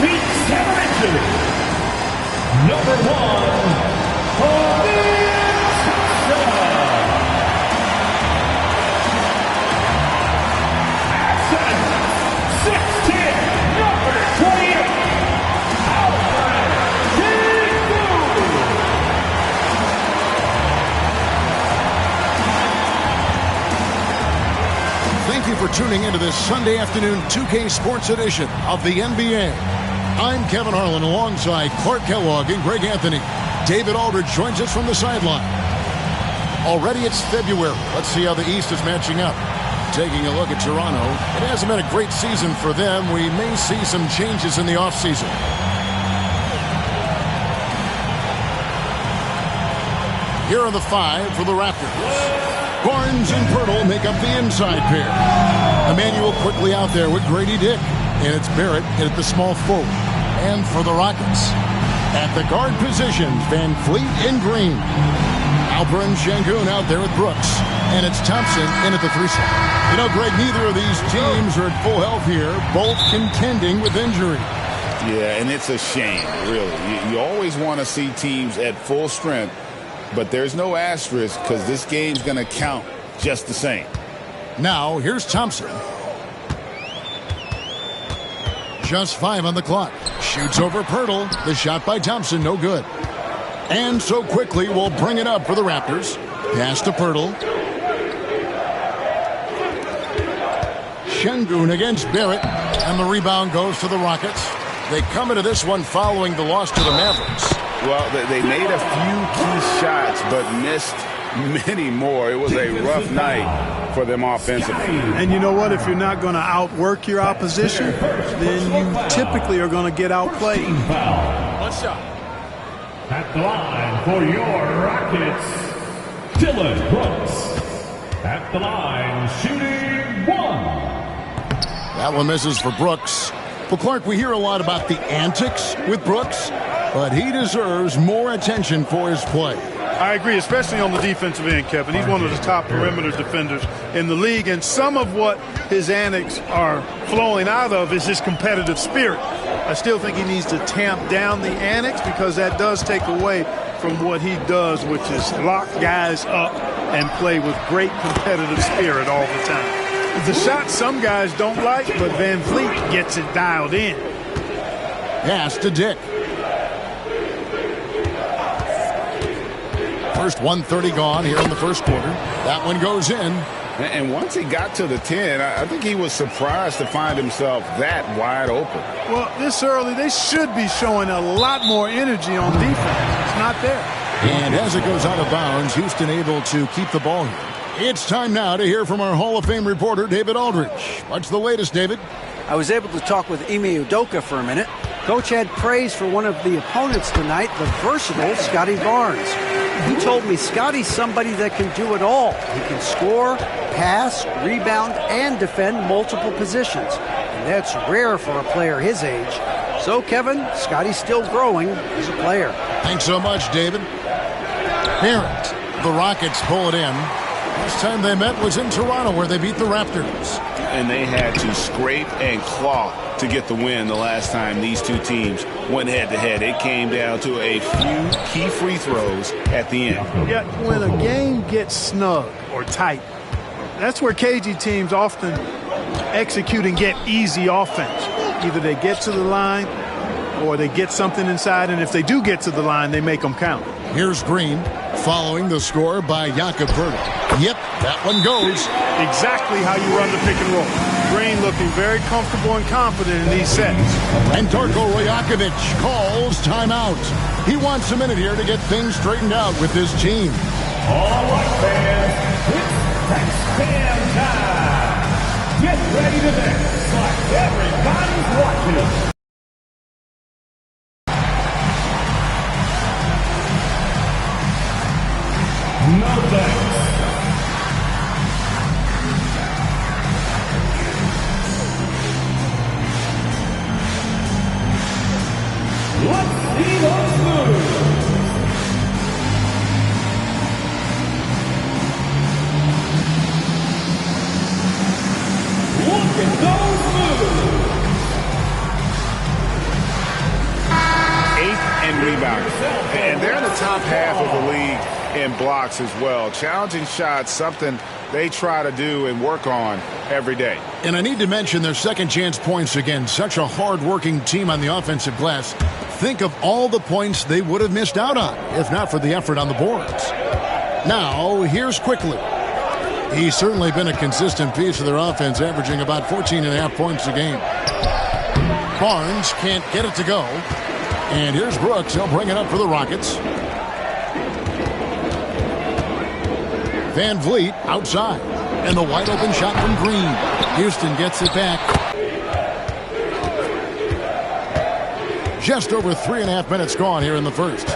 feet 7 inches. Number 1, Thank you for tuning into this Sunday afternoon 2K Sports edition of the NBA. I'm Kevin Harlan alongside Clark Kellogg and Greg Anthony. David Aldridge joins us from the sideline. Already it's February. Let's see how the East is matching up. Taking a look at Toronto, it hasn't been a great season for them. We may see some changes in the offseason. Here are the 5 for the Raptors. Barnes and Pirtle make up the inside pair. Emmanuel quickly out there with Grady Dick. And it's Barrett at the small forward. And for the Rockets, at the guard positions, Van Fleet and Green. Alperen Sengun out there with Brooks. And it's Thompson in at the 3 slot. You know, Greg, neither of these teams are at full health here, both contending with injury. Yeah, and it's a shame, really. You always want to see teams at full strength, but there's no asterisk because this game's going to count just the same. Now, here's Thompson. Just 5 on the clock. Shoots over Pirtle. The shot by Thompson, no good. And so quickly, we'll bring it up for the Raptors. Pass to Pirtle. Sengun against Barrett. And the rebound goes to the Rockets. They come into this one following the loss to the Mavericks. Well, they made a few key shots, but missed many more. It was a rough night for them offensively. And you know what? If you're not going to outwork your opposition, then you typically are going to get outplayed. One shot. At the line for your Rockets, Dylan Brooks. At the line, shooting 1. That one misses for Brooks. Well, Clark, we hear a lot about the antics with Brooks, but he deserves more attention for his play. I agree, especially on the defensive end, Kevin. He's one of the top perimeter defenders in the league, and some of what his antics are flowing out of is his competitive spirit. I still think he needs to tamp down the antics because that does take away from what he does, which is lock guys up and play with great competitive spirit all the time. It's a shot some guys don't like, but Van Fleet gets it dialed in. Pass to Dick. First 1:30 gone here in the first quarter. That one goes in. And once he got to the 10, I think he was surprised to find himself that wide open. Well, this early, they should be showing a lot more energy on defense. It's not there. And as it goes out of bounds, Houston able to keep the ball here. It's time now to hear from our Hall of Fame reporter, David Aldridge. What's the latest, David? I was able to talk with Ime Udoka for a minute. Coach had praise for one of the opponents tonight, the versatile Scotty Barnes. He told me Scotty's somebody that can do it all. He can score, pass, rebound, and defend multiple positions. And that's rare for a player his age. So, Kevin, Scotty's still growing as a player. Thanks so much, David. Barrett, the Rockets pull it in. Last time they met was in Toronto, where they beat the Raptors. And they had to scrape and claw to get the win the last time these two teams went head-to-head. It came down to a few key free throws at the end. Yet when a game gets snug or tight, that's where KG teams often execute and get easy offense. Either they get to the line or they get something inside, and if they do get to the line, they make them count. Here's Green, following the score by Jakob Poeltl. Yep, that one goes. Exactly how you run the pick and roll. Green looking very comfortable and confident in these sets. And Darko Rajakovic calls timeout. He wants a minute here to get things straightened out with his team. All right, fans, it's fan time. Get ready to dance like everybody's watching. No thanks. Let's see those moves. Look at those moves. And they're in the top half of the league in blocks as well. Challenging shots, something they try to do and work on every day. And I need to mention their second chance points again. Such a hard-working team on the offensive glass. Think of all the points they would have missed out on if not for the effort on the boards. Now, here's Quickly. He's certainly been a consistent piece of their offense, averaging about 14.5 points a game. Barnes can't get it to go. And here's Brooks. He'll bring it up for the Rockets. Van Vliet outside. And the wide open shot from Green. Houston gets it back. Just over 3.5 minutes gone here in the first.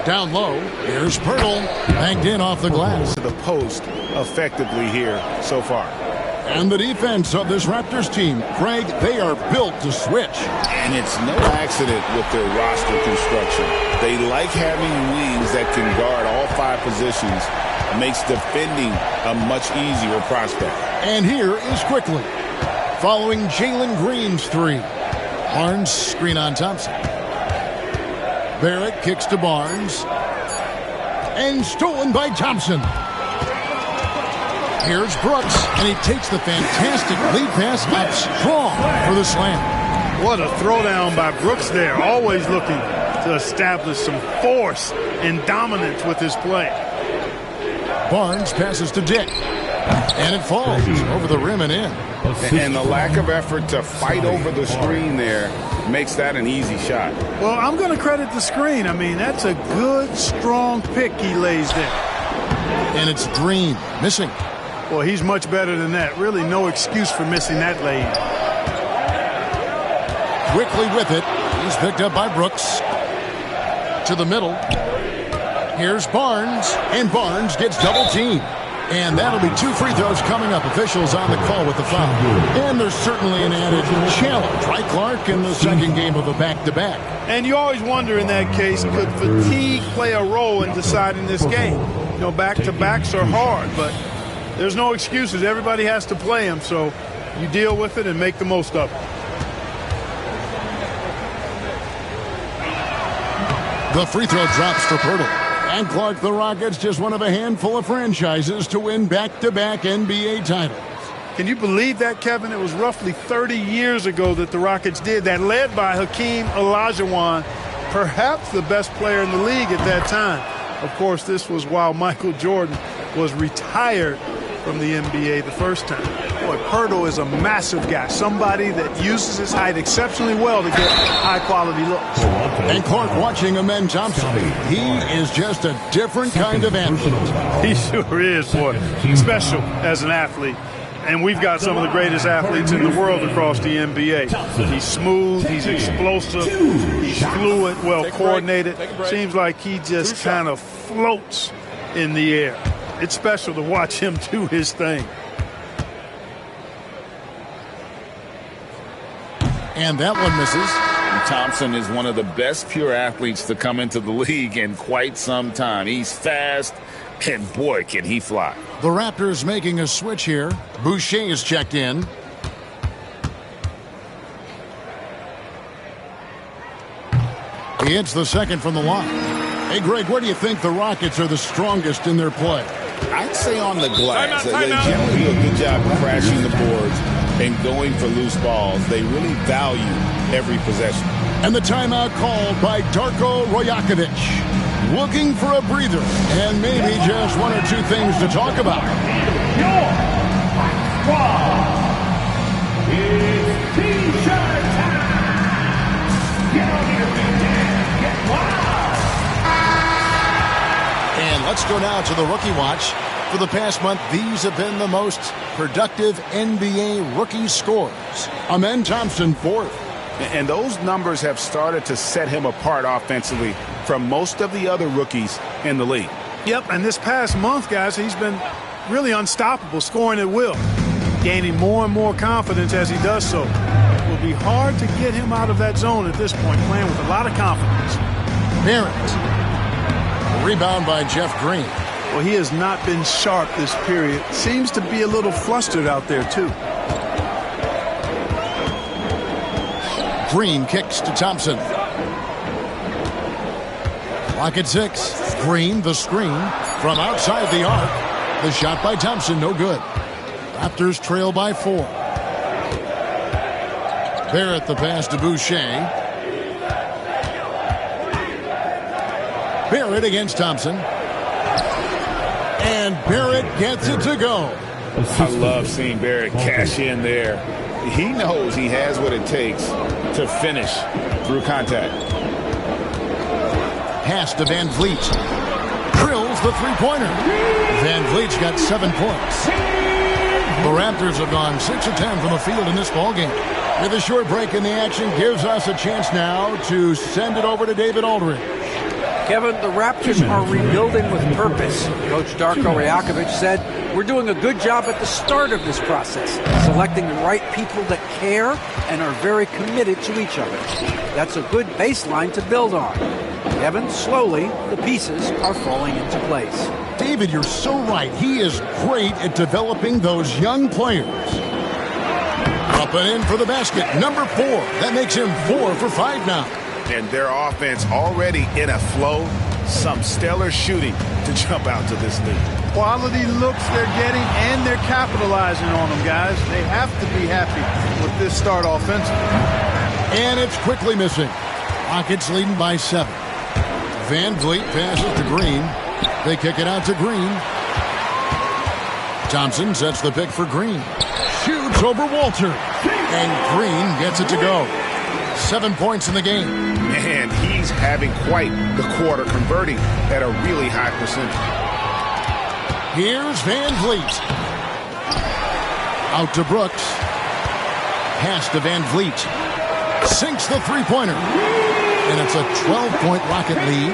Down low, here's Pirtle. Banked in off the glass. To the post effectively here so far. And the defense of this Raptors team, Craig, they are built to switch. And it's no accident with their roster construction. They like having wings that can guard all 5 positions. It makes defending a much easier prospect. And here is Quickly. Following Jalen Green's 3. Barnes screen on Thompson. Barrett kicks to Barnes. And stolen by Thompson. Here's Brooks, and he takes the fantastic lead pass up strong for the slam. What a throwdown by Brooks there. Always looking to establish some force and dominance with his play. Barnes passes to Dick. And it falls over the rim and in. And the lack of effort to fight over the screen there makes that an easy shot. Well, I'm going to credit the screen. I mean, that's a good, strong pick he lays there. And it's Green missing. Well, he's much better than that. Really no excuse for missing that lane. Quickly with it. He's picked up by Brooks. To the middle. Here's Barnes. And Barnes gets double teamed. And that'll be 2 free throws coming up. Officials on the call with the foul. And there's certainly an added challenge, right, Clark, in the second game of a back-to-back. And you always wonder in that case, could fatigue play a role in deciding this game? You know, back-to-backs are hard, but there's no excuses. Everybody has to play them, so you deal with it and make the most of it. The free throw drops for Pirtle. And Clark, the Rockets, just one of a handful of franchises to win back-to-back NBA titles. Can you believe that, Kevin? It was roughly 30 years ago that the Rockets did that, led by Hakeem Olajuwon, perhaps the best player in the league at that time. Of course, this was while Michael Jordan was retired from the NBA the first time. Boy, Pirtle is a massive guy, somebody that uses his height exceptionally well to get high-quality looks. And Clark watching Amen Thompson. He is just a different kind of athlete. He sure is, boy. Special as an athlete. And we've got some of the greatest athletes in the world across the NBA. He's smooth, he's explosive, he's fluid, well coordinated. Seems like he just kind of floats in the air. It's special to watch him do his thing. And that one misses. Thompson is one of the best pure athletes to come into the league in quite some time. He's fast, and boy, can he fly. The Raptors making a switch here. Boucher is checked in. He hits the second from the line. Hey, Greg, where do you think the Rockets are the strongest in their play? I'd say on the glass. They generally do a good job of crashing the boards and going for loose balls. They really value every possession. And the timeout called by Darko Rajakovic. Looking for a breather and maybe just 1 or 2 things to talk about. Your squad is T-shirt time. Get on your feet and get wild. And let's go now to the rookie watch. For the past month, these have been the most productive NBA rookie scores. Amen Thompson, 4th. And those numbers have started to set him apart offensively from most of the other rookies in the league. Yep, and this past month, guys, he's been really unstoppable, scoring at will, gaining more and more confidence as he does so. It will be hard to get him out of that zone at this point, playing with a lot of confidence. Barrett. Rebound by Jeff Green. Well, he has not been sharp this period. Seems to be a little flustered out there, too. Green kicks to Thompson. Clock at 6. Green, the screen from outside the arc. The shot by Thompson, no good. Raptors trail by 4. Barrett the pass to Boucher. Barrett against Thompson. And Barrett gets it to go. I love seeing Barrett cash in there. He knows he has what it takes to finish through contact. Pass to Van Vliet. Drills the three-pointer. Van Vliet's got 7 points. The Raptors have gone 6 of 10 from the field in this ballgame. With a short break in the action gives us a chance now to send it over to David Aldridge. Kevin, the Raptors are rebuilding with purpose. Coach Darko Rajakovic said, "We're doing a good job at the start of this process, selecting the right people that care and are very committed to each other. That's a good baseline to build on." Kevin, slowly, the pieces are falling into place. David, you're so right. He is great at developing those young players. Up and in for the basket, number 4. That makes him 4 for 5 now. And their offense already in a flow. Some stellar shooting to jump out to this lead. Quality looks they're getting, and they're capitalizing on them, guys. They have to be happy with this start offensively. And it's quickly missing. Rockets leading by 7. Van Vliet passes to Green. They kick it out to Green. Thompson sets the pick for Green. Shoots over Walter. And Green gets it to go. 7 points in the game. Man, he's having quite the quarter, converting at a really high percentage. Here's Van Vliet. Out to Brooks. Pass to Van Vliet. Sinks the three-pointer. And it's a 12-point Rocket lead.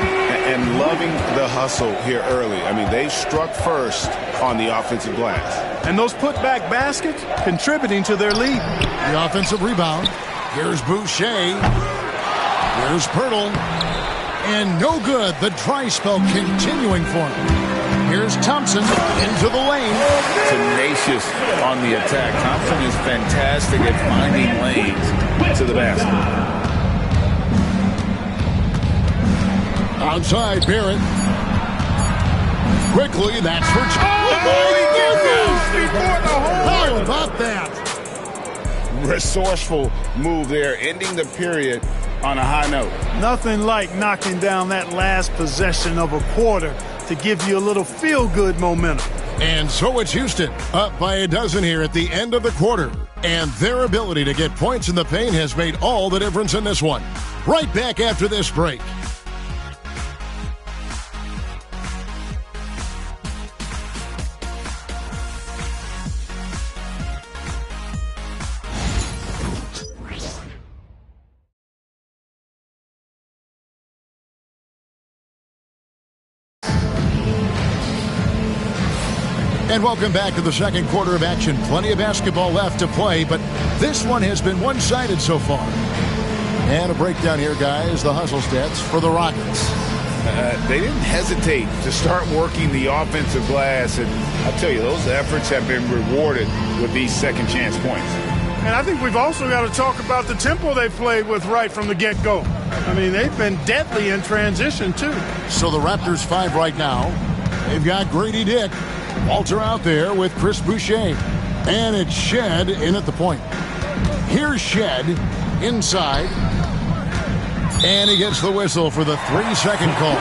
And loving the hustle here early. I mean, they struck first on the offensive glass. And those putback baskets contributing to their lead. The offensive rebound. Here's Boucher. Here's Pirtle. And no good. The dry spell continuing for him. Here's Thompson into the lane. Tenacious on the attack. Thompson is fantastic at finding lanes to the basket. Outside, Barrett. Quickly, that's for... How about that? Resourceful move there, ending the period on a high note. Nothing like knocking down that last possession of a quarter to give you a little feel-good momentum. And so it's Houston, up by a dozen here at the end of the quarter. And their ability to get points in the paint has made all the difference in this one. Right back after this break. And welcome back to the second quarter of action. Plenty of basketball left to play, but this one has been one-sided so far. And a breakdown here, guys. The hustle stats for the Rockets. They didn't hesitate to start working the offensive glass, and I'll tell you, those efforts have been rewarded with these second-chance points. And I think we've also got to talk about the tempo they played with right from the get-go. I mean, they've been deadly in transition, too. So the Raptors 5 right now. They've got Grady Dick. Walter out there with Chris Boucher. And it's Shed in at the point. Here's Shed inside. And he gets the whistle for the 3-second call.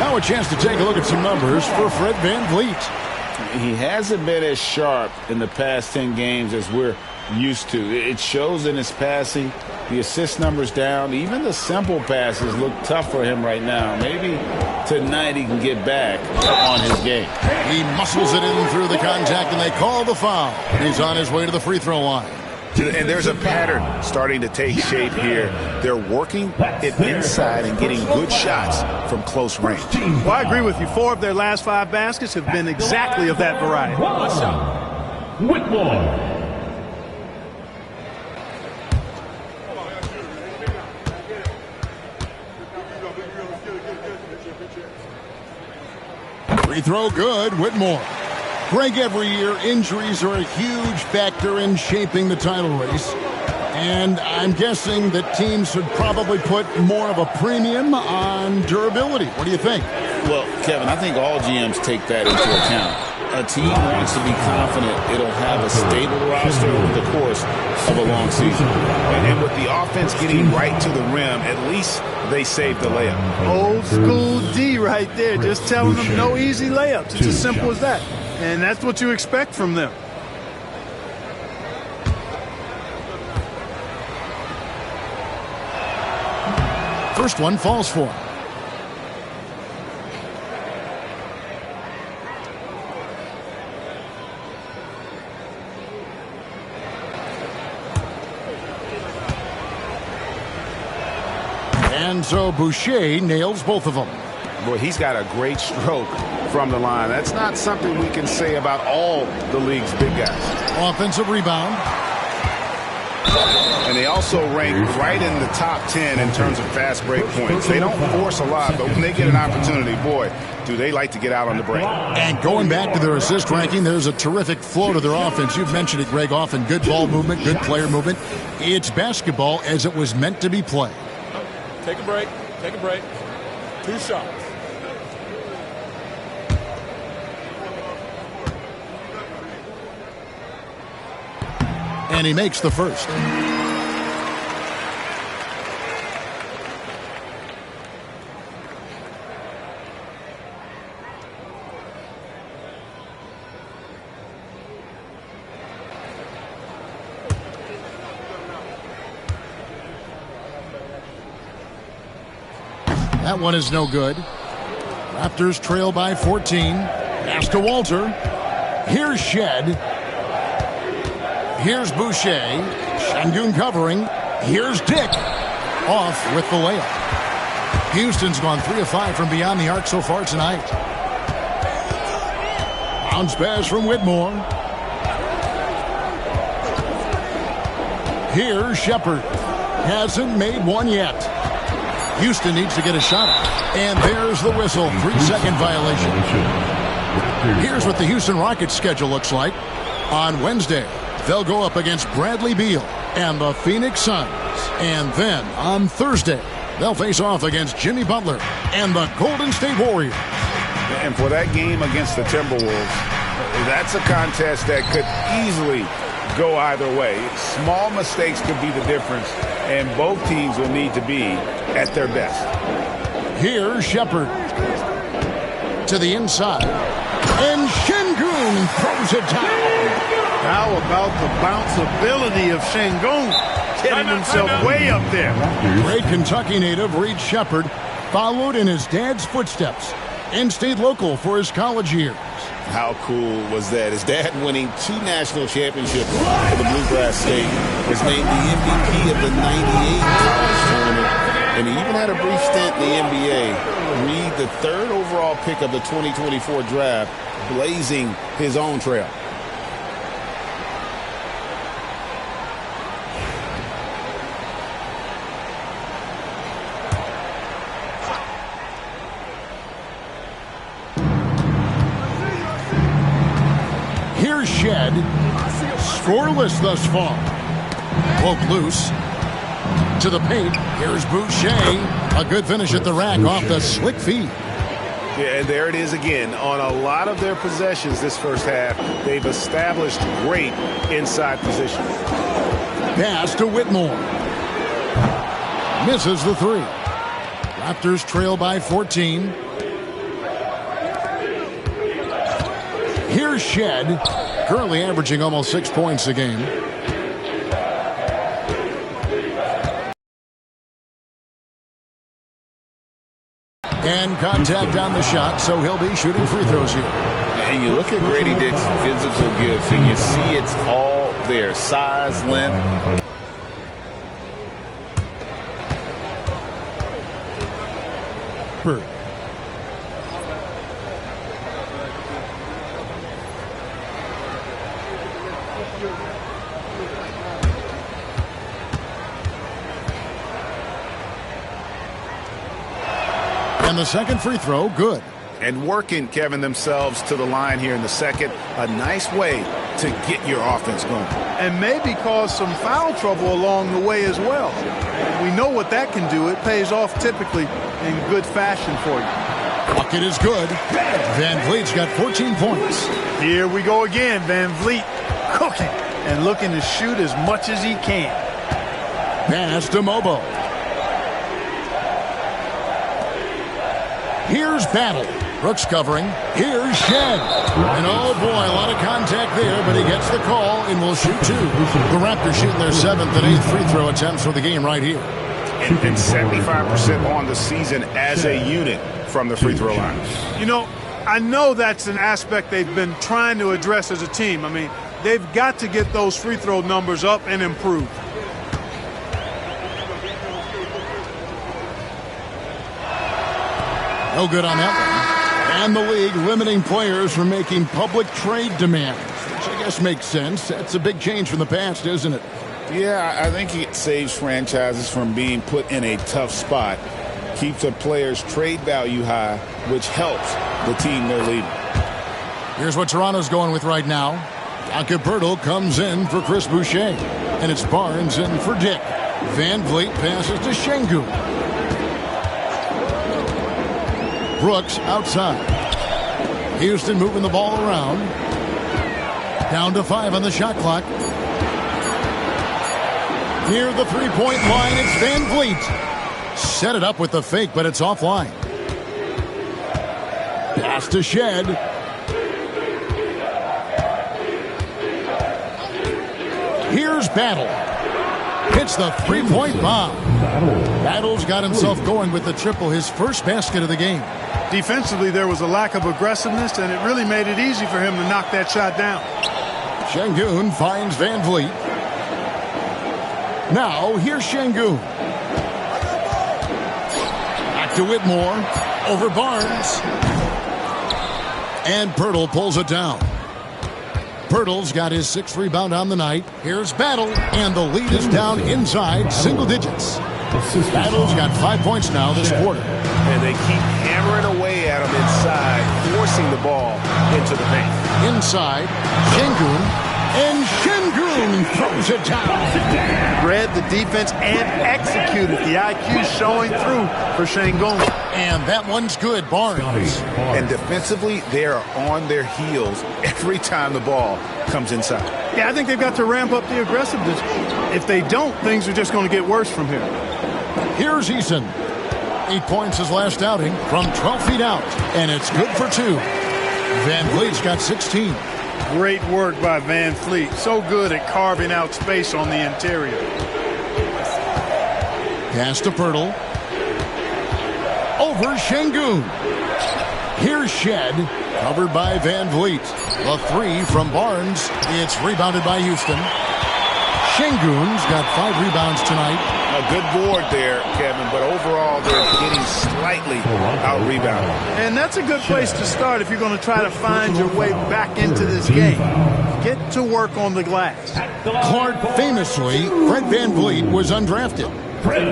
Now a chance to take a look at some numbers for Fred Van Vliet. He hasn't been as sharp in the past 10 games as we're used to. It shows in his passing. The assist numbers down. Even the simple passes look tough for him right now. Maybe tonight he can get back on his game. He muscles it in through the contact, and they call the foul. He's on his way to the free throw line. And there's a pattern starting to take shape here. They're working it inside and getting good shots from close range. Well, I agree with you. 4 of their last 5 baskets have been exactly of that variety. Whitmore. Free throw good, Whitmore. Greg, every year injuries are a huge factor in shaping the title race. And I'm guessing that teams should probably put more of a premium on durability. What do you think? Well, Kevin, I think all GMs take that into account. A team wants to be confident it'll have a stable roster over the course of a long season. And with the offense getting right to the rim, at least they saved the layup. Old school D right there, just telling them no easy layups. It's as simple as that. And that's what you expect from them. First one falls for him. And so Boucher nails both of them. Boy, he's got a great stroke from the line. That's not something we can say about all the league's big guys. Offensive rebound. And they also rank right in the top 10 in terms of fast break points. They don't force a lot, but when they get an opportunity, boy, do they like to get out on the break. And going back to their assist ranking, there's a terrific flow to their offense. You've mentioned it, Greg, often good ball movement, good player movement. It's basketball as it was meant to be played. Take a break. Take a break. 2 shots. And he makes the first. That one is no good. Raptors trail by 14. Pass to Walter. Here's Shed. Here's Boucher. Şengün covering. Here's Dick. Off with the layup. Houston's gone 3 of 5 from beyond the arc so far tonight. Bounce pass from Whitmore. Here's Shepherd. Hasn't made one yet. Houston needs to get a shot. And there's the whistle. 3-second violation. Here's what the Houston Rockets schedule looks like. On Wednesday, they'll go up against Bradley Beal and the Phoenix Suns. And then on Thursday, they'll face off against Jimmy Butler and the Golden State Warriors. And for that game against the Timberwolves, that's a contest that could easily go either way. Small mistakes could be the difference, and both teams will need to be at their best. Here's Shepherd to the inside. And Şengün throws it down. How about the bounceability of Şengün getting himself way up there? Great Kentucky native Reed Shepherd followed in his dad's footsteps and stayed local for his college years. How cool was that? His dad winning 2 national championships for the Bluegrass State, was named the MVP of the '98 college tournament, and he even had a brief stint in the NBA. Reed, the 3rd overall pick of the 2024 draft, blazing his own trail. Here's Shed. Scoreless thus far. Woke loose. To the paint. Here's Boucher. A good finish at the rack off the slick feed. Yeah, and there it is again. On a lot of their possessions this first half, they've established great inside position. Pass to Whitmore. Misses the 3. Raptors trail by 14. Here's Shed, currently averaging almost 6 points a game. And contact on the shot, so he'll be shooting free throws here. And you look at Grady Dick's physical gifts, and you see it's all there. Size, length. And the second free throw, good. and working, Kevin, themselves to the line here in the second. A nice way to get your offense going. And maybe cause some foul trouble along the way as well. We know what that can do. It pays off typically in good fashion for you. Bucket is good. Van Vliet's got 14 points. Here we go again. Van Vliet cooking and looking to shoot as much as he can. Pass to Mobo. Here's Battle. Brooks covering. Here's Shed. And oh boy, a lot of contact there, but he gets the call and will shoot two. The Raptors shooting their 7th and 8th free throw attempts for the game right here. And 75% on the season as a unit from the free throw line. You know, I know that's an aspect they've been trying to address as a team. I mean, they've got to get those free throw numbers up and improve. No good on that one. And the league limiting players from making public trade demands, which I guess makes sense. That's a big change from the past, isn't it? Yeah, I think it saves franchises from being put in a tough spot. Keeps a player's trade value high, which helps the team they're leading. Here's what Toronto's going with right now. Acapurtle comes in for Chris Boucher. And it's Barnes in for Dick. Van Vliet passes to Şengün. Brooks outside. Houston moving the ball around. Down to 5 on the shot clock. Near the three-point line, it's Van Vliet. Set it up with the fake, but it's offline. Pass to Shed. Here's Battle. Hits the three-point bomb. Battle's got himself going with the triple, his first basket of the game. Defensively, there was a lack of aggressiveness, and it really made it easy for him to knock that shot down. Şengün finds Van Vliet. Now, here's Şengün. Back to Whitmore. Over Barnes. And Pirtle pulls it down. Pirtle's got his 6th rebound on the night. Here's Battle, and the lead is down inside single digits. Battle's got 5 points now this quarter. And they keep hammering away at him inside, forcing the ball into the paint. Inside, Şengün, and Şengün throws it down. Read the defense and executed. The IQ showing through for Şengün. And that one's good, Barnes. And defensively, they are on their heels every time the ball comes inside. Yeah, I think they've got to ramp up the aggressiveness. If they don't, things are just going to get worse from here. Here's Eason. 8 points his last outing from 12 feet out, and it's good for 2. Van Vliet's got 16. Great work by Van Vliet. So good at carving out space on the interior. Pass to Pirtle. Over Şengün. Here's Shed, covered by Van Vliet. The 3 from Barnes. It's rebounded by Houston. Şengün's got 5 rebounds tonight. A good board there, Kevin, but overall they're getting slightly out-rebounded. And that's a good place to start if you're going to try to find your way back into this game. Get to work on the glass. Clark, famously, Fred Van Vliet was undrafted.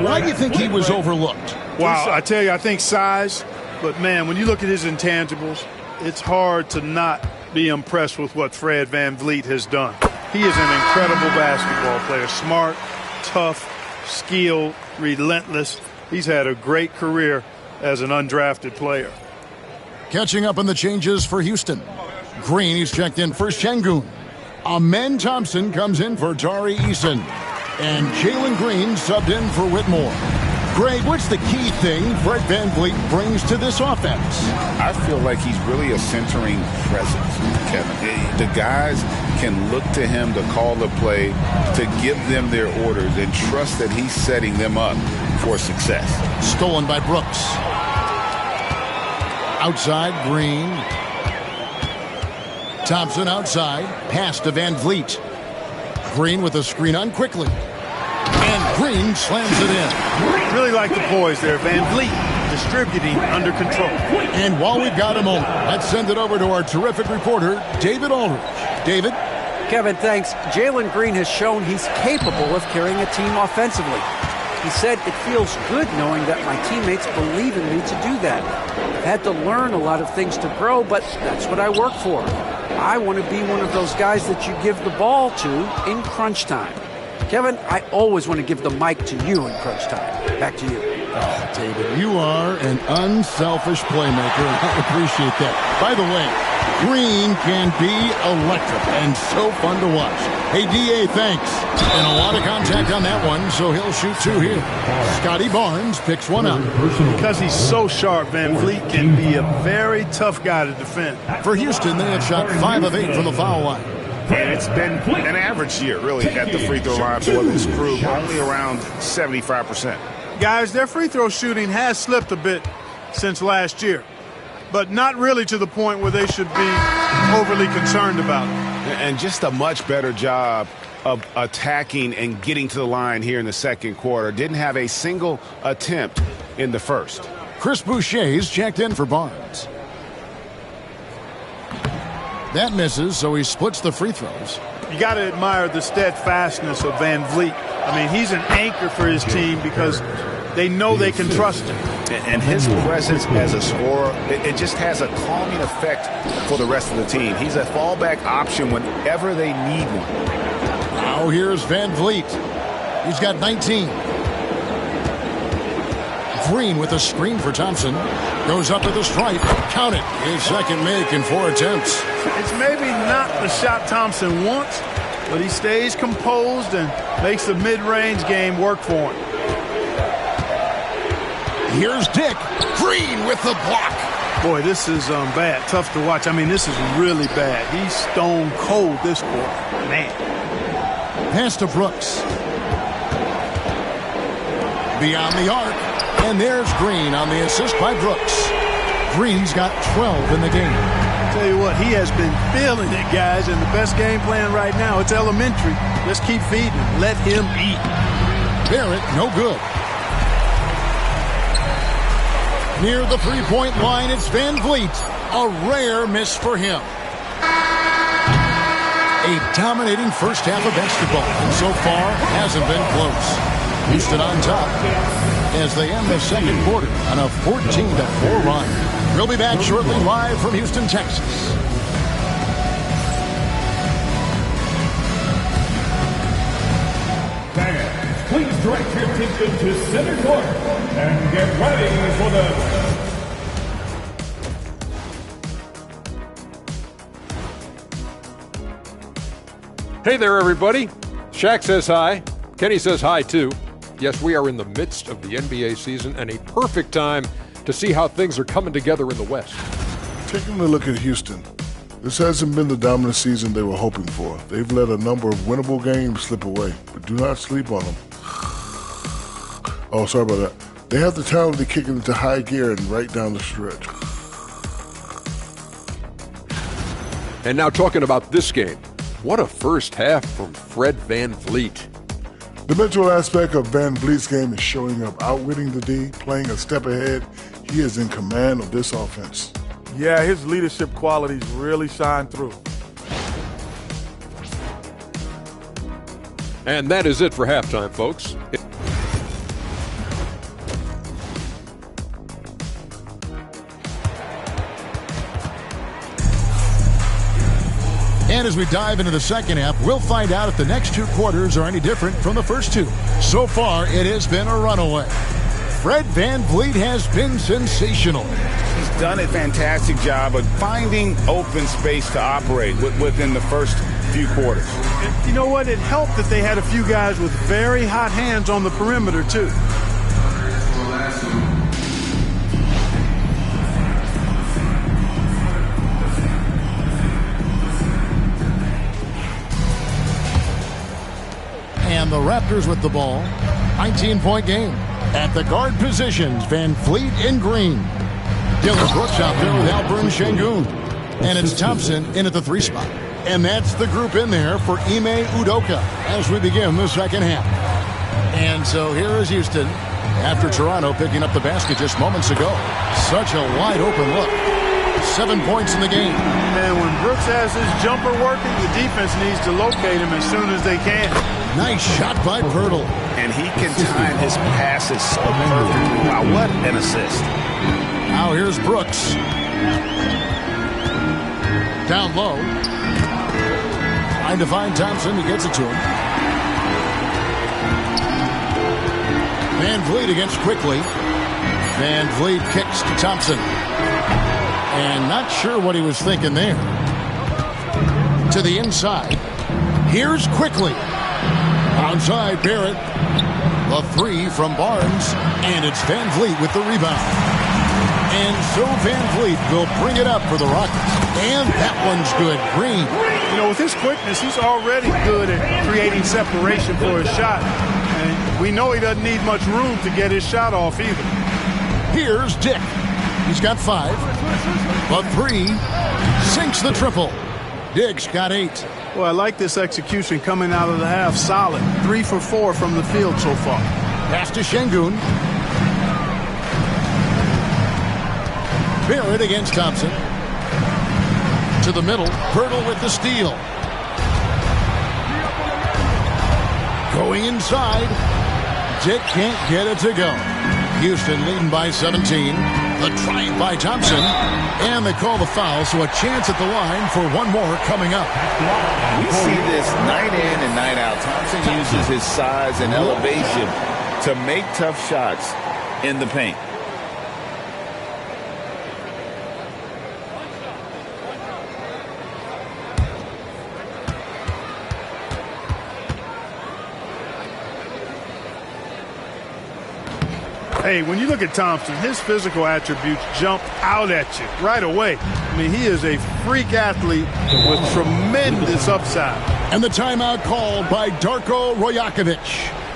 Why do you think he was overlooked? Wow, I tell you, I think size. But, man, when you look at his intangibles, it's hard to not be impressed with what Fred Van Vliet has done. He is an incredible basketball player. Smart, tough, skilled, relentless. He's had a great career as an undrafted player. Catching up on the changes for Houston. Green, he's checked in for Şengün. Amen Thompson comes in for Tari Eason. And Jalen Green subbed in for Whitmore. Greg, what's the key thing Fred Van Vliet brings to this offense? I feel like he's really a centering presence, Kevin. The guys can look to him to call the play, to give them their orders, and trust that he's setting them up for success. Stolen by Brooks. Outside, Green. Thompson outside. Pass to Van Vliet. Green with a screen on quickly. And Green slams it in. Really like the poise there. Van Vliet distributing under control. And while we've got a moment, let's send it over to our terrific reporter, David Aldridge. David? Kevin, thanks. Jalen Green has shown he's capable of carrying a team offensively. He said, it feels good knowing that my teammates believe in me to do that. I've had to learn a lot of things to grow, but that's what I work for. I want to be one of those guys that you give the ball to in crunch time. Kevin, I always want to give the mic to you in crunch time. Back to you. Oh, David, you are an unselfish playmaker, and I appreciate that. By the way, Green can be electric and so fun to watch. Hey, D.A., thanks. And a lot of contact on that one, so he'll shoot two here. Scotty Barnes picks one up. Because he's so sharp, Van Vliet can be a very tough guy to defend. For Houston, they have shot 5 of 8 from the foul line. And it's been an average year, really, at the free throw line for this group, only around 75%. Guys, their free throw shooting has slipped a bit since last year, but not really to the point where they should be overly concerned about it. And just a much better job of attacking and getting to the line here in the second quarter. Didn't have a single attempt in the first. Chris Boucher's checked in for Barnes. That misses, so he splits the free throws. You got to admire the steadfastness of Van Vliet. I mean, he's an anchor for his team because they know they can trust him. And his presence as a scorer, it just has a calming effect for the rest of the team. He's a fallback option whenever they need one. Now here's Van Vliet. He's got 19. Green with a screen for Thompson. Goes up with a strike. Count it. His second make in 4 attempts. It's maybe not the shot Thompson wants, but he stays composed and makes the mid-range game work for him. Here's Dick. Green with the block. Boy, this is bad. Tough to watch. I mean, this is really bad. He's stone cold this quarter. Man. Pass to Brooks. Beyond the arc. And there's Green on the assist by Brooks. Green's got 12 in the game. Tell you what, he has been feeling it, guys, and the best game plan right now, it's elementary. Just keep feeding him. Let him eat. Barrett, no good. Near the three-point line, it's Van Vliet. A rare miss for him. A dominating first half of basketball, and so far hasn't been close. Houston on top as they end the second quarter on a 14-4 run. We'll be back shortly live from Houston, Texas. Fans, please direct your attention to center court and get ready for the... Hey there, everybody. Shaq says hi. Kenny says hi, too. Yes, we are in the midst of the NBA season and a perfect time to see how things are coming together in the West. Taking a look at Houston, this hasn't been the dominant season they were hoping for. They've let a number of winnable games slip away, but do not sleep on them. Oh, sorry about that. They have the talent to kick it into high gear and right down the stretch. And now talking about this game, what a first half from Fred Van Vliet. The mental aspect of Van Vliet's game is showing up, outwitting the D, playing a step ahead. He is in command of this offense. Yeah, his leadership qualities really shine through. And that is it for halftime, folks. And as we dive into the second half, we'll find out if the next 2 quarters are any different from the first 2. So far, it has been a runaway. Fred Van Vliet has been sensational. He's done a fantastic job of finding open space to operate within the first few quarters. And you know what? It helped that they had a few guys with very hot hands on the perimeter, too. And the Raptors with the ball. 19-point game. At the guard positions, Van Vliet and Green. Dylan Brooks out there with Alperen Şengün. And it's Thompson in at the 3 spot. And that's the group in there for Ime Udoka as we begin the second half. And so here is Houston after Toronto picking up the basket just moments ago. Such a wide open look. 7 points in the game. And when Brooks has his jumper working, the defense needs to locate him as soon as they can. Nice shot by Pirtle. And he can time his passes so perfectly. Wow, what an assist. Now here's Brooks. Down low. Trying to find Thompson. He gets it to him. Van Vliet against Quickly. Van Vliet kicks to Thompson. And not sure what he was thinking there. To the inside. Here's Quickly. Outside Barrett. The three from Barnes. And it's Van Vliet with the rebound. And so Van Vliet will bring it up for the Rockets. And that one's good. Green. You know, with his quickness, he's already good at creating separation for his shot. And we know he doesn't need much room to get his shot off either. Here's Dick. He's got 5. The 3 sinks the triple. Dick's got 8. Well, I like this execution coming out of the half. Solid. 3 for 4 from the field so far. Pass to Şengün. Barrett against Thompson. To the middle. Pirtle with the steal. Going inside. Dick can't get it to go. Houston leading by 17. The drive by Thompson. And they call the foul, so a chance at the line for one more coming up. We see this night in and night out. Thompson uses his size and elevation to make tough shots in the paint. Hey, when you look at Thompson, his physical attributes jump out at you right away. I mean, he is a freak athlete with tremendous upside. And the timeout called by Darko Rajakovic.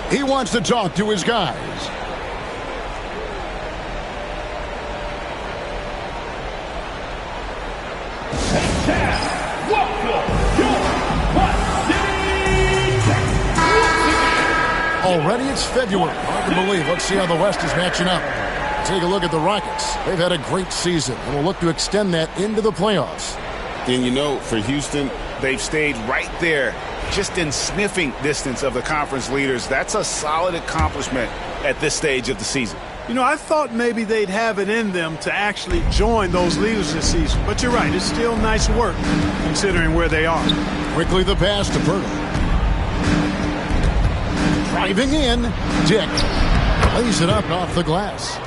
He wants to talk to his guys. Already it's February. Hard to believe. Let's see how the West is matching up. Take a look at the Rockets. They've had a great season and will look to extend that into the playoffs. And you know, for Houston, they've stayed right there, just in sniffing distance of the conference leaders. That's a solid accomplishment at this stage of the season. You know, I thought maybe they'd have it in them to actually join those leaders this season. But you're right, it's still nice work considering where they are. Quickly the pass to Pirtle. Driving in, Dick lays it up off the glass.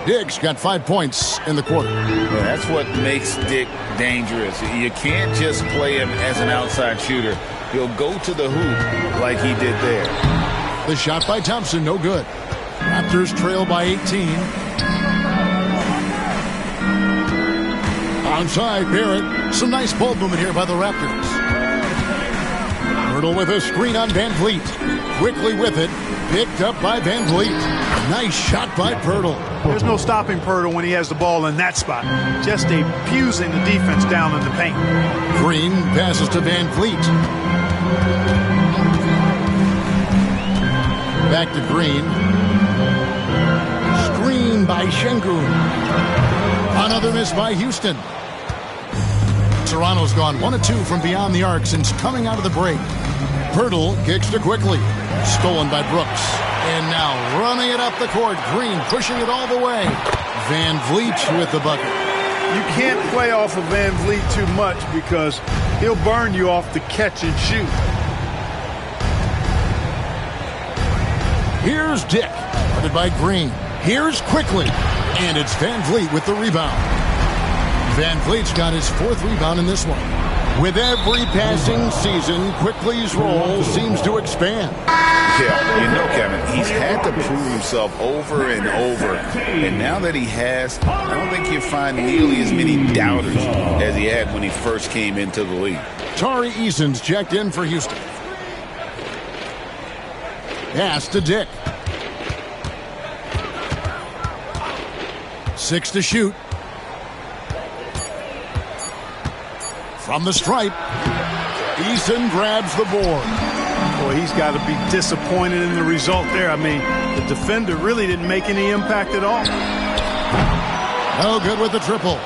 Dick's got 5 points in the quarter. Well, that's what makes Dick dangerous. You can't just play him as an outside shooter. He'll go to the hoop like he did there. The shot by Thompson, no good. Raptors trail by 18. Onside, Barrett. Some nice ball movement here by the Raptors. Pirtle with a screen on Van Vliet. Quickly with it. Picked up by Van Vliet. Nice shot by Pirtle. There's no stopping Pirtle when he has the ball in that spot. Just abusing the defense down in the paint. Green passes to Van Vliet. Back to Green. Screen by Şengün. Another miss by Houston. Toronto's gone 1 of 2 from beyond the arc since coming out of the break. Pirtle kicks to Quickly. Stolen by Brooks. And now running it up the court. Green pushing it all the way. Van Vliet with the bucket. You can't play off of Van Vliet too much because he'll burn you off the catch and shoot. Here's Dick. Guarded by Green. Here's Quickly. And it's Van Vliet with the rebound. Van Vliet's got his 4th rebound in this one. With every passing season, Quickly's role seems to expand. Yeah, you know, Kevin, he's had to prove himself over and over. And now that he has, I don't think you'll find nearly as many doubters as he had when he first came into the league. Tari Eason's checked in for Houston. Pass to Dick. 6 to shoot. From the stripe, Eason grabs the board. Boy, he's got to be disappointed in the result there. I mean, the defender really didn't make any impact at all. No good with the triple.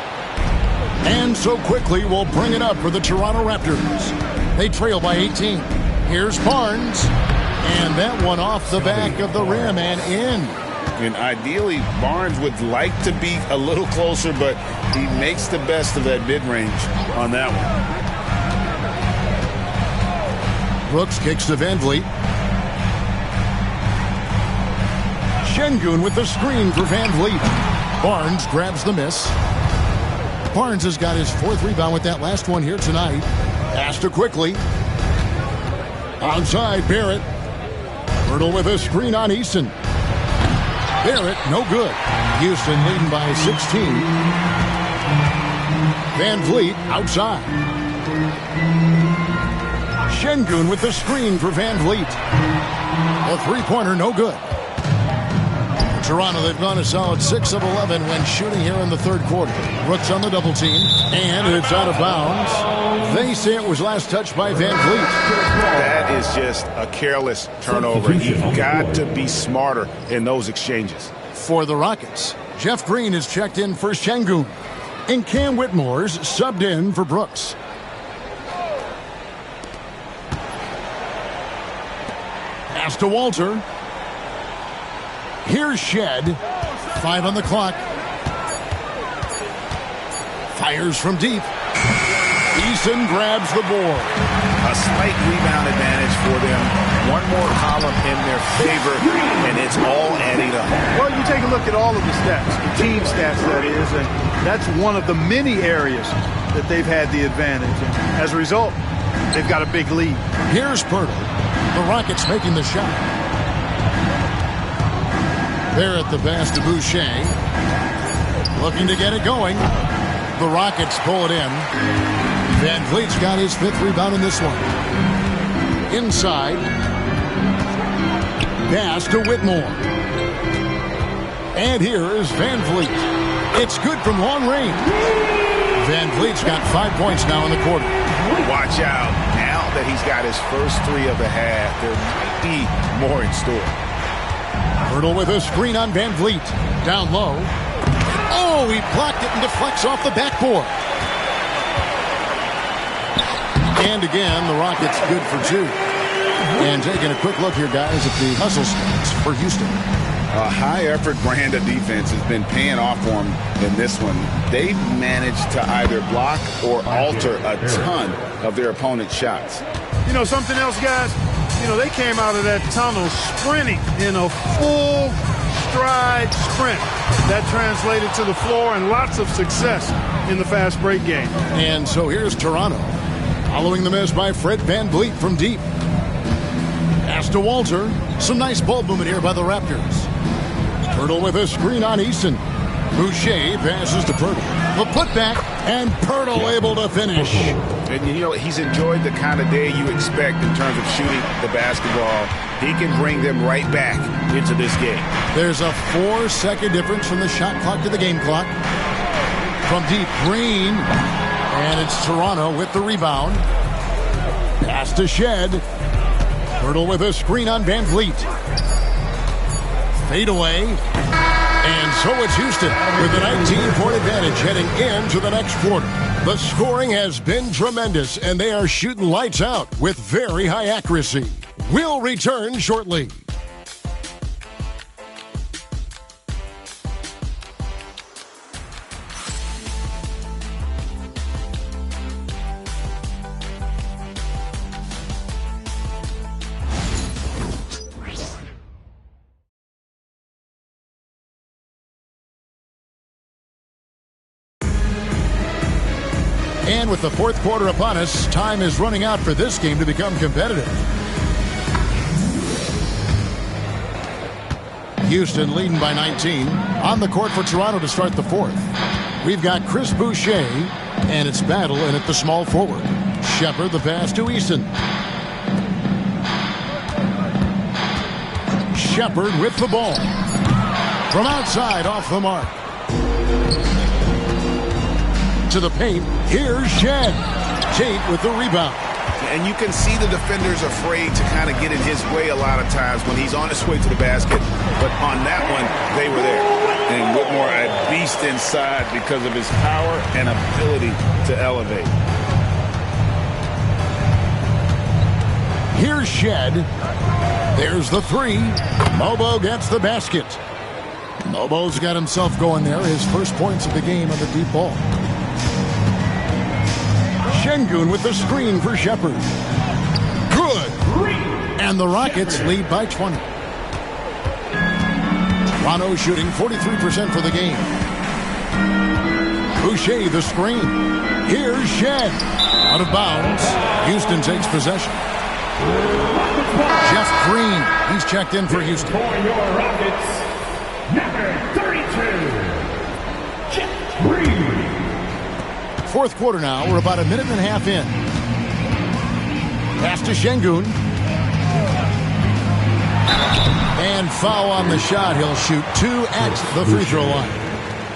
And so quickly will bring it up for the Toronto Raptors. They trail by 18. Here's Barnes. And that one off the back of the rim and in. And ideally, Barnes would like to be a little closer, but he makes the best of that mid-range on that one. Brooks kicks to Van Vliet. Şengün with the screen for Van Vliet. Barnes grabs the miss. Barnes has got his 4th rebound with that last one here tonight. Asta quickly. Outside, Barrett. Pirtle with a screen on Easton. Barrett, no good. Houston leading by 16. Van Vliet outside. Şengün with the screen for Van Vliet. A three-pointer, no good. Toronto, they've gone a solid 6 of 11 when shooting here in the third quarter. Brooks on the double team, and it's out of bounds. They say it was last touched by Van Vliet. That is just a careless turnover. You've got to be smarter in those exchanges. For the Rockets, Jeff Green is checked in for Şengün, and Cam Whitmore's subbed in for Brooks. Pass to Walter. Here's Shed. 5 on the clock. Fires from deep. Eason grabs the board. A slight rebound advantage for them. One more column in their favor, and it's all adding up. Well, you take a look at all of the stats, the team stats, that is, and that's one of the many areas that they've had the advantage. And as a result, they've got a big lead. Here's Pirtle. The Rockets making the shot. There at the pass to Boucher. Looking to get it going. The Rockets pull it in. Van Vliet's got his 5th rebound in this one. Inside. Pass to Whitmore. And here is Van Vliet. It's good from long range. Van Vliet's got 5 points now in the quarter. Watch out. Now that he's got his first 3 of the half, there might be more in store. Pirtle with a screen on Van Vliet. Down low. Oh, he blocked it and deflects off the backboard. And again, the Rockets good for 2. And taking a quick look here, guys, at the hustle stats for Houston. A high-effort brand of defense has been paying off for them in this one. They've managed to either block or alter a ton of their opponent's shots. You know, something else, guys? You know, they came out of that tunnel sprinting in a full stride sprint. That translated to the floor and lots of success in the fast break game. And so here's Toronto. Following the miss by Fred Van Vliet from deep. Pass to Walter. Some nice ball movement here by the Raptors. Pirtle with a screen on Easton. Boucher passes to Pirtle. The putback, and Pirtle able to finish. And, you know, he's enjoyed the kind of day you expect in terms of shooting the basketball. He can bring them right back into this game. There's a 4-second difference from the shot clock to the game clock. From deep, Green. And it's Toronto with the rebound. Pass to Shed. Pirtle with a screen on Van Vliet. Fade away. And so it's Houston with a 19-point advantage heading into the next quarter. The scoring has been tremendous, and they are shooting lights out with very high accuracy. We'll return shortly. And with the fourth quarter upon us, time is running out for this game to become competitive. Houston leading by 19. On the court for Toronto to start the fourth. We've got Chris Boucher, and it's Battle in at the small forward. Shepard the pass to Easton. Shepard with the ball. From outside, off the mark. To the paint, here's Shed. Tate with the rebound. And you can see the defenders afraid to kind of get in his way a lot of times when he's on his way to the basket. But on that one, they were there. And Whitmore, a beast inside because of his power and ability to elevate. Here's Shed. There's the three. Mobo gets the basket. Mobo's got himself going there. His first points of the game on the deep ball. Şengün with the screen for Shepherd. Good. And the Rockets lead by 20. Toronto shooting 43% for the game. Boucher the screen. Here's Shed. Out of bounds. Houston takes possession. Jeff Green. He's checked in for Houston. For your Rockets, number 32, Jeff Green. Fourth quarter now. We're about a minute and a half in. Pass to Şengün. And foul on the shot. He'll shoot 2 at the free throw line.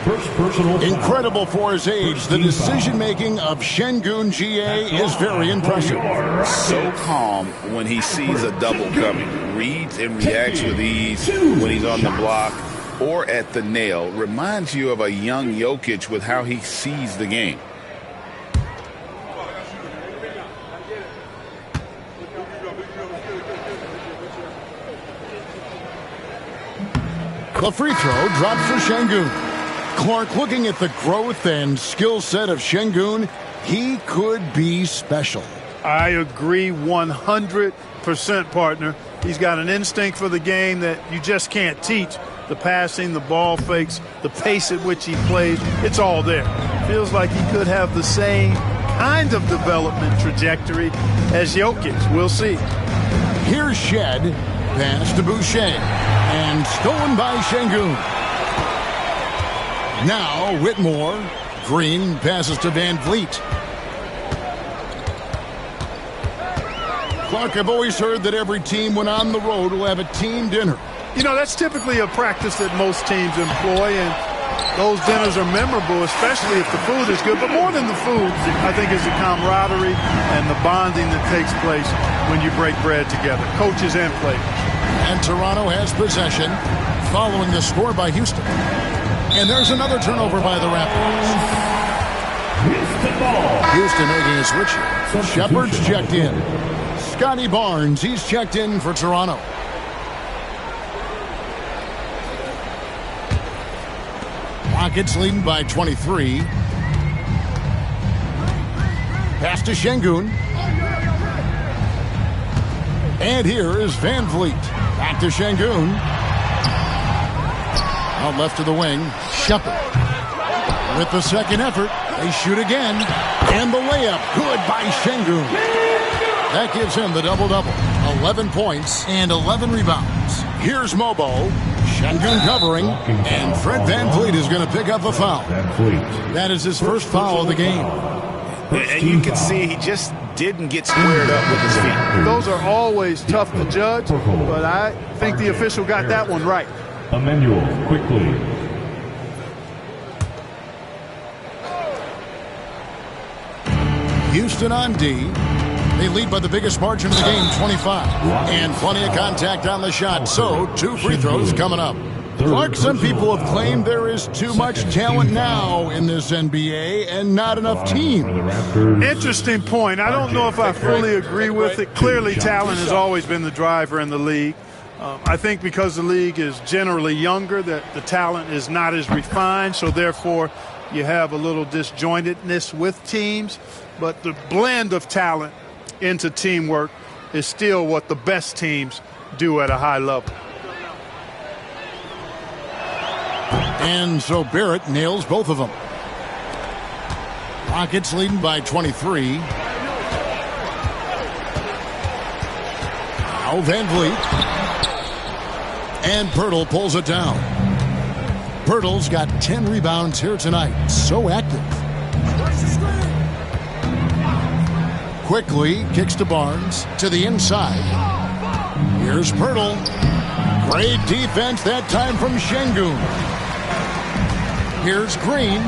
First personal foul. Incredible for his age. The decision-making of Şengün GA is very impressive. So calm when he sees a double coming. Reads and reacts with ease when he's on the block or at the nail. Reminds you of a young Jokic with how he sees the game. The free throw drops for Şengün. Clark, looking at the growth and skill set of Şengün, he could be special. I agree 100%, partner. He's got an instinct for the game that you just can't teach. The passing, the ball fakes, the pace at which he plays, it's all there. Feels like he could have the same kind of development trajectory as Jokic. We'll see. Here's Shed. Pass to Boucher. And stolen by Şengün. Now Whitmore. Green passes to Van Vliet. Clark, I've always heard that every team when on the road will have a team dinner. You know, that's typically a practice that most teams employ, and those dinners are memorable, especially if the food is good. But more than the food, I think, is the camaraderie and the bonding that takes place when you break bread together, coaches and players. And Toronto has possession following the score by Houston. And there's another turnover by the Raptors. Houston making a switch here. Shepherd's checked in. Scotty Barnes, he's checked in for Toronto. Rockets leading by 23. Pass to Şengün. And here is Van Vliet. Back to Şengün. Out left to the wing. Shepherd. With the second effort, they shoot again. And the layup. Good by Şengün. That gives him the double-double. 11 points and 11 rebounds. Here's Mobo. Şengün covering. And Fred Van Vliet is going to pick up a foul. That is his first foul of the game. And you can see he just didn't get squared up with his feet. Those are always tough to judge, but I think the official got that one right. Emmanuel, quickly. Houston on D. They lead by the biggest margin of the game, 25. And plenty of contact on the shot, so 2 free throws coming up. Clark, some people have claimed there is too much talent now in this NBA and not enough team. Interesting point. I don't know if I fully agree with it. Clearly, talent has always been the driver in the league. I think because the league is generally younger, that the talent is not as refined, so therefore you have a little disjointedness with teams. But the blend of talent into teamwork is still what the best teams do at a high level. And so Barrett nails both of them. Rockets leading by 23. Now Van Vliet. And Pirtle pulls it down. Pirtle's got 10 rebounds here tonight. So active. Quickly kicks to Barnes. To the inside. Here's Pirtle. Great defense that time from Şengün. Here's Green.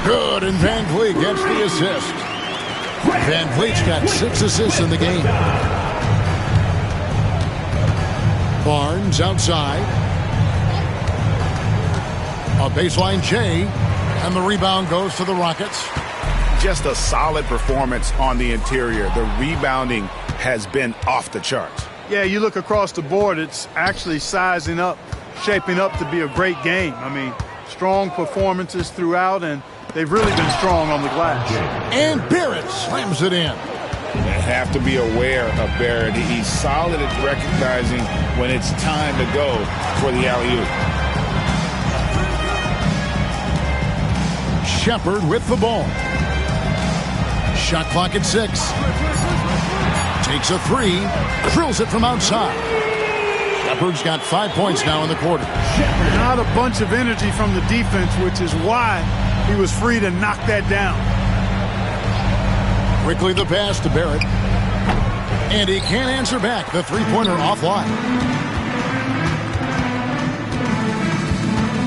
Good, and Van Vliet gets the assist. Van Vliet's got 6 assists in the game. Barnes outside. A baseline J, and the rebound goes to the Rockets. Just a solid performance on the interior. The rebounding has been off the charts. Yeah, you look across the board, it's actually sizing up, shaping up to be a great game. I mean, strong performances throughout, and they've really been strong on the glass. And Barrett slams it in. You have to be aware of Barrett. He's solid at recognizing when it's time to go for the alley-oop. Shepherd with the ball. Shot clock at 6. Takes a 3. Drills it from outside. Shepherd's got 5 points now in the quarter. Not a bunch of energy from the defense, which is why he was free to knock that down. Quickly the pass to Barrett. And he can't answer back. The three-pointer offline.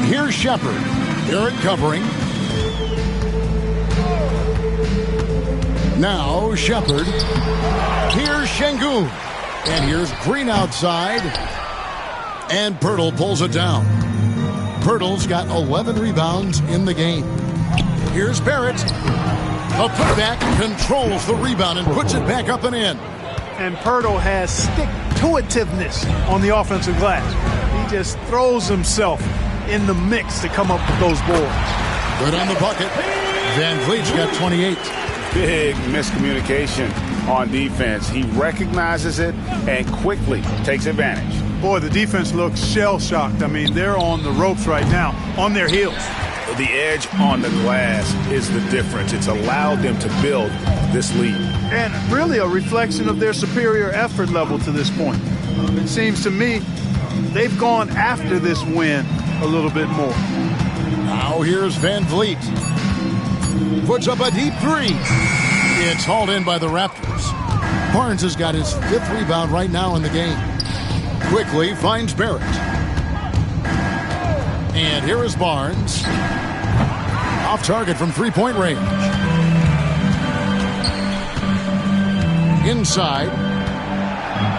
Here's Shepherd. Barrett covering. Now Shepherd. Here's Şengün. And here's Green outside. And Pirtle pulls it down. Pirtle's got 11 rebounds in the game. Here's Barrett. A putback, controls the rebound and puts it back up and in. And Pirtle has stick-to-itiveness on the offensive glass. He just throws himself in the mix to come up with those boards. Good on the bucket. Van Vliet's got 28. Big miscommunication on defense. He recognizes it and quickly takes advantage. Boy, the defense looks shell-shocked. I mean, they're on the ropes right now, on their heels. The edge on the glass is the difference. It's allowed them to build this lead. And really a reflection of their superior effort level to this point. It seems to me they've gone after this win a little bit more. Now here's Van Vliet. Puts up a deep 3. It's hauled in by the Raptors. Barnes has got his 5th rebound right now in the game. Quickly finds Barrett. And here is Barnes. Off target from three-point range. Inside.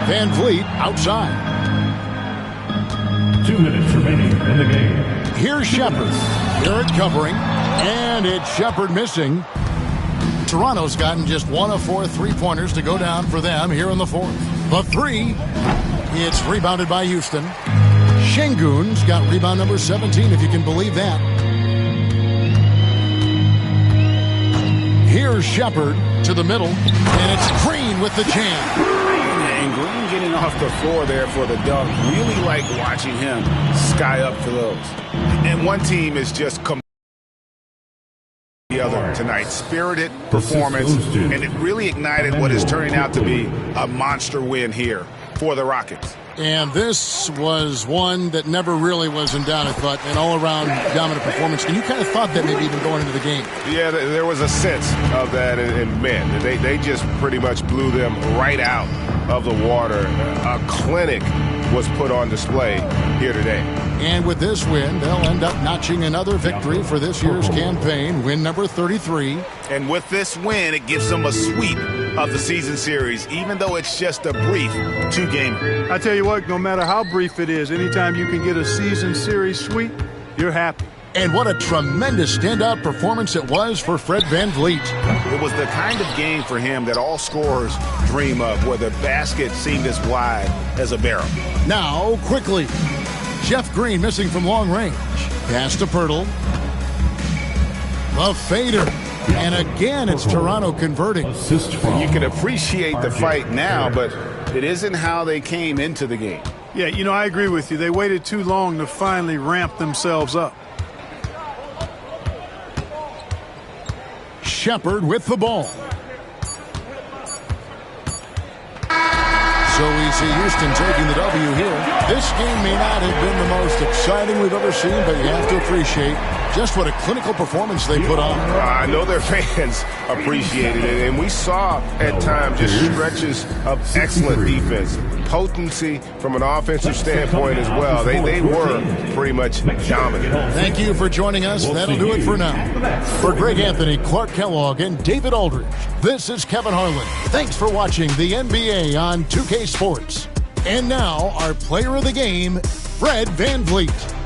Van Vliet outside. 2 minutes remaining in the game. Here's Shepherd. Barrett covering. And it's Shepherd missing. Toronto's gotten just 1 of 4 three-pointers to go down for them here in the 4th. The 3. It's rebounded by Houston. Şengün's got rebound number 17, if you can believe that. Here's Shepherd to the middle, and it's Green with the jam. And Green getting off the floor there for the dunk. Really like watching him sky up for those. And one team is just the other tonight. Spirited performance, and it really ignited what is turning out to be a monster win here for the Rockets. And this was one that never really was in doubt, I thought, an all-around dominant performance. And you kind of thought that maybe even going into the game. Yeah, there was a sense of that, and man, they just pretty much blew them right out of the water. A clinic was put on display here today. And with this win, they'll end up notching another victory for this year's campaign, win number 33. And with this win, it gives them a sweep of the season series, even though it's just a brief 2-gamer. I tell you what, no matter how brief it is, anytime you can get a season series sweep, you're happy. And what a tremendous standout performance it was for Fred Van Vliet. It was the kind of game for him that all scorers dream of, where the basket seemed as wide as a barrel. Now, quickly, Jeff Green missing from long range. Pass to Pirtle. The fader. And again, it's Toronto converting. You can appreciate the fight now, but it isn't how they came into the game. Yeah, you know, I agree with you. They waited too long to finally ramp themselves up. Shepherd with the ball. So we see Houston taking the W here. This game may not have been the most exciting we've ever seen, but you have to appreciate just what a clinical performance they put on. I know their fans appreciated it, and we saw at times just stretches of excellent defense. potency from an offensive standpoint as well. They were pretty much dominant. Thank you for joining us. That'll do it for now. For Greg Anthony, Clark Kellogg, and David Aldridge, this is Kevin Harlan. Thanks for watching the NBA on 2K Sports. And now, our player of the game, Fred VanVleet.